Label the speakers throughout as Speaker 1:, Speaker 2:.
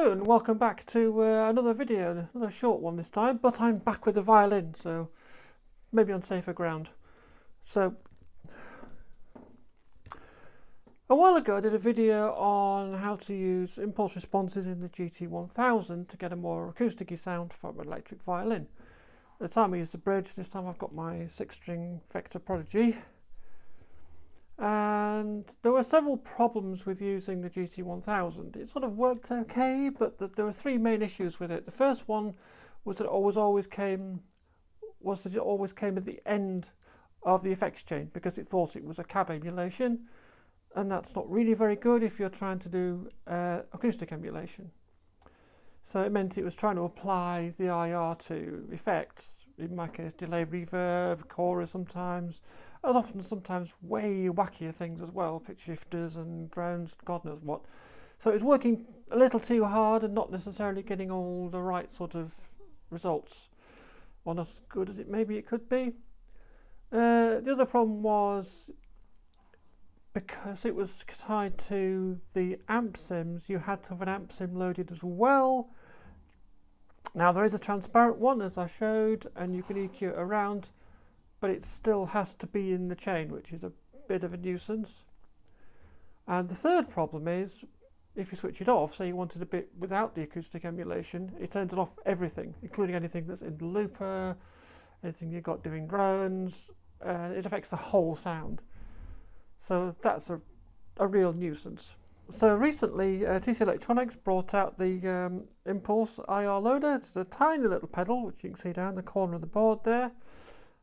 Speaker 1: Hello and welcome back to another video, another short one this time, but I'm back with the violin, so maybe on safer ground. So, a while ago I did a video on how to use impulse responses in the GT1000 to get a more acousticy sound from an electric violin. At the time I used the bridge, this time I've got my 6-string Vector Prodigy. And there were several problems with using the GT1000. It sort of worked okay, but there were three main issues with it. The first one was that it always came at the end of the effects chain because it thought it was a cab emulation, and that's not really very good if you're trying to do acoustic emulation. So it meant it was trying to apply the IR to effects, in my case delay, reverb, chorus sometimes, and often sometimes way wackier things as well, pitch shifters and drones, God knows what. So it was working a little too hard and not necessarily getting all the right sort of results, or not as good as maybe it could be. The other problem was because it was tied to the amp sims, you had to have an amp sim loaded as well. Now there is a transparent one, as I showed, and you can EQ it around, but it still has to be in the chain, which is a bit of a nuisance. And the third problem is, if you switch it off, say you wanted a bit without the acoustic emulation, it turns it off everything, including anything that's in the looper, anything you've got doing drones, it affects the whole sound. So that's a real nuisance. So recently TC Electronics brought out the Impulse IR loader. It's a tiny little pedal, which you can see down the corner of the board there.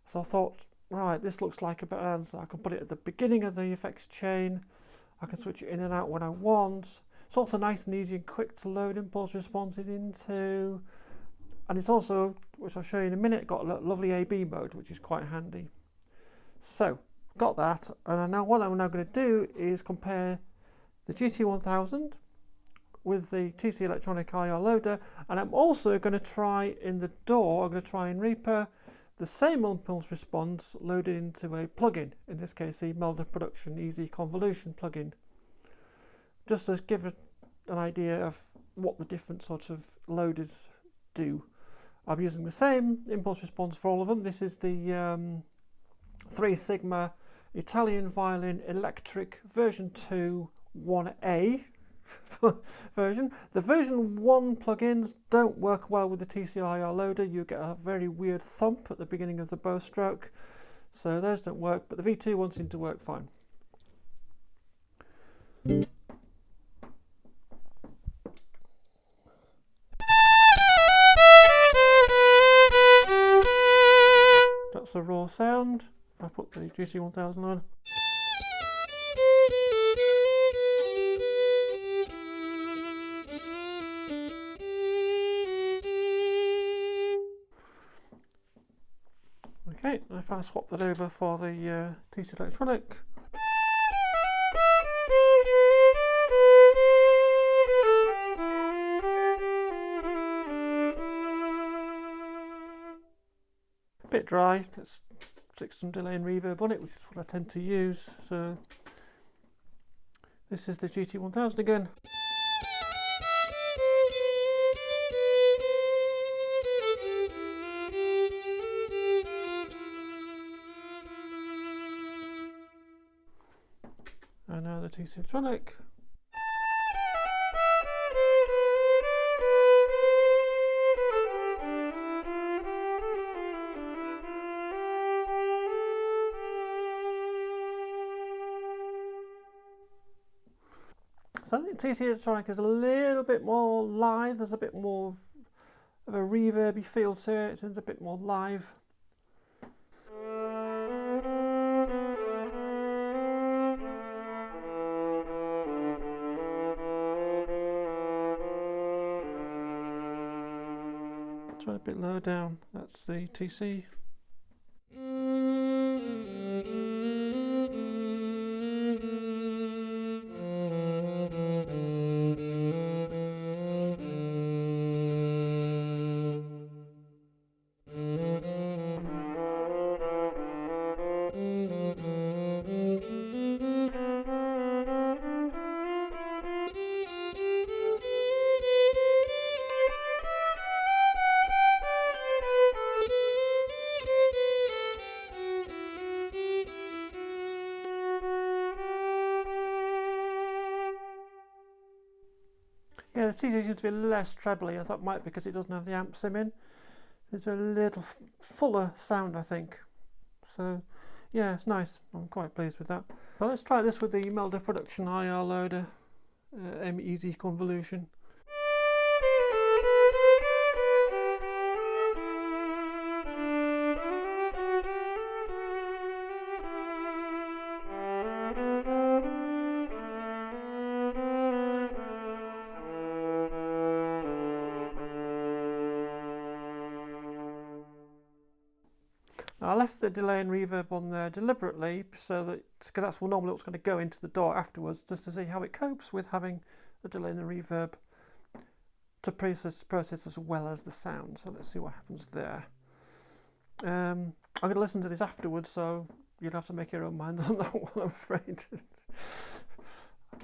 Speaker 1: So I thought, right, this looks like a better answer. I can put it at the beginning of the effects chain. I can switch it in and out when I want. It's also nice and easy and quick to load impulse responses into. And it's also, which I'll show you in a minute, got a lovely AB mode, which is quite handy. So, got that. And now what I'm now going to do is compare the GT1000 with the TC Electronic IR loader. And I'm also going to try in the DAW, I'm going to try in Reaper, the same impulse response loaded into a plugin, in this case the Melder Production Easy Convolution plugin, just to give an idea of what the different sorts of loaders do. I'm using the same impulse response for all of them. This is the 3 Sigma Italian Violin Electric version 2 1A version. The version 1 plugins don't work well with the TCIR loader. You get a very weird thump at the beginning of the bow stroke, so those don't work, but the V2 ones seem to work fine. That's the raw sound. If I put the GT1000 on. Okay, if I swap that over for the TC Electronic. A bit dry, let's stick some delay and reverb on it, which is what I tend to use. So this is the GT1000 again. And now the TC Electronic. So I think TC Electronic is a little bit more live. There's a bit more of a reverby feel to it. It sounds a bit more live. Try a bit lower down, that's the TC. Yeah, the TC seems to be less trebly. I thought it might be because it doesn't have the amp sim in. It's a little fuller sound, I think. So, yeah, it's nice. I'm quite pleased with that. So let's try this with the Melder Production IR loader MEZ convolution. Now, I left the delay and reverb on there deliberately so that, because that's normally what's going to go into the DAW afterwards, just to see how it copes with having the delay and the reverb to process as well as the sound. So let's see what happens there. I'm going to listen to this afterwards, so you'll have to make your own minds on that one, I'm afraid.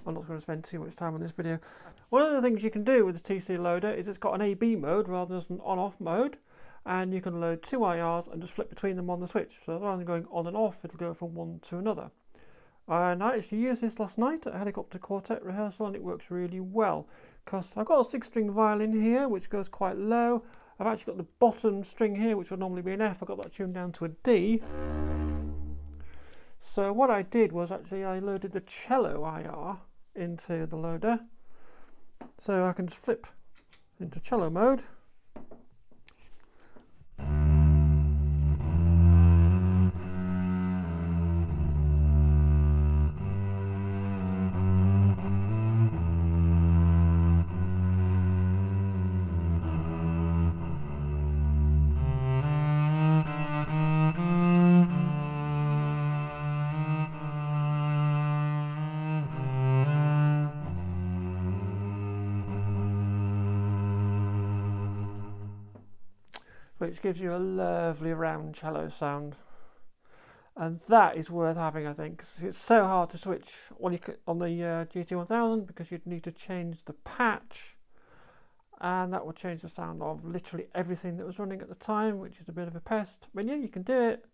Speaker 1: I'm not going to spend too much time on this video. One of the things you can do with the TC loader is it's got an AB mode rather than an on-off mode, and you can load two IRs and just flip between them on the switch. So rather than going on and off, it'll go from one to another. And I actually used this last night at Helicopter Quartet rehearsal, and it works really well because I've got a 6-string violin here which goes quite low. I've actually got the bottom string here which would normally be an F. I've got that tuned down to a D. So what I did was actually I loaded the cello IR into the loader, so I can just flip into cello mode. Which gives you a lovely round cello sound, and that is worth having, I think, because it's so hard to switch on the GT1000 because you'd need to change the patch, and that would change the sound of literally everything that was running at the time, which is a bit of a pest. I mean, yeah, you can do it,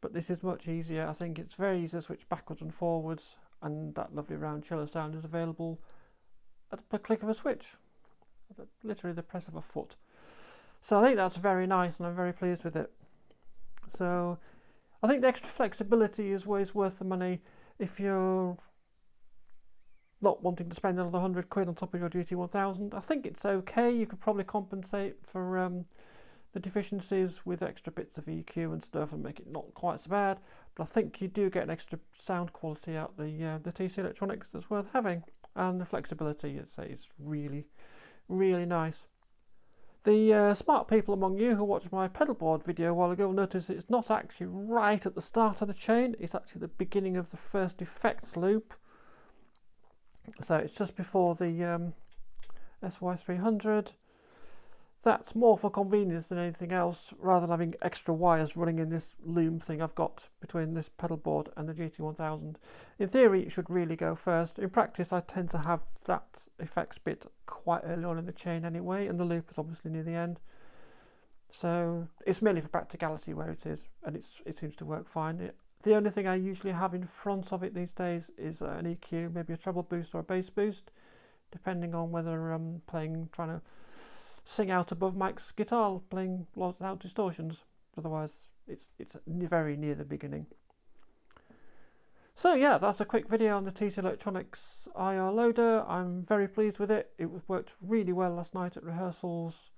Speaker 1: but this is much easier. I think it's very easy to switch backwards and forwards, and that lovely round cello sound is available at the click of a switch, literally the press of a foot. So I think that's very nice, and I'm very pleased with it. So I think the extra flexibility is always worth the money if you're not wanting to spend another £100 on top of your GT1000. I think it's okay. You could probably compensate for the deficiencies with extra bits of EQ and stuff and make it not quite so bad. But I think you do get an extra sound quality out the TC electronics that's worth having, and the flexibility, I'd say, is really, really nice. The smart people among you who watched my pedalboard video a while ago will notice it's not actually right at the start of the chain, it's actually the beginning of the first effects loop. So it's just before the SY300. That's more for convenience than anything else, rather than having extra wires running in this loom thing I've got between this pedalboard and the GT1000. In theory, it should really go first. In practice, I tend to have that effects bit quite early on in the chain anyway, and the loop is obviously near the end. So it's merely for practicality where it is, and it seems to work fine. The only thing I usually have in front of it these days is an EQ, maybe a treble boost or a bass boost, depending on whether I'm trying to sing out above Mike's guitar, playing loud distortions. Otherwise, it's very near the beginning. So yeah, that's a quick video on the TC Electronics IR loader. I'm very pleased with it. It worked really well last night at rehearsals.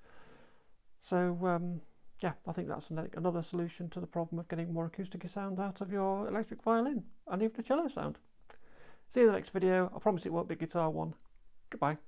Speaker 1: So yeah, I think that's another solution to the problem of getting more acoustic sound out of your electric violin and even the cello sound. See you in the next video. I promise it won't be a guitar one. Goodbye.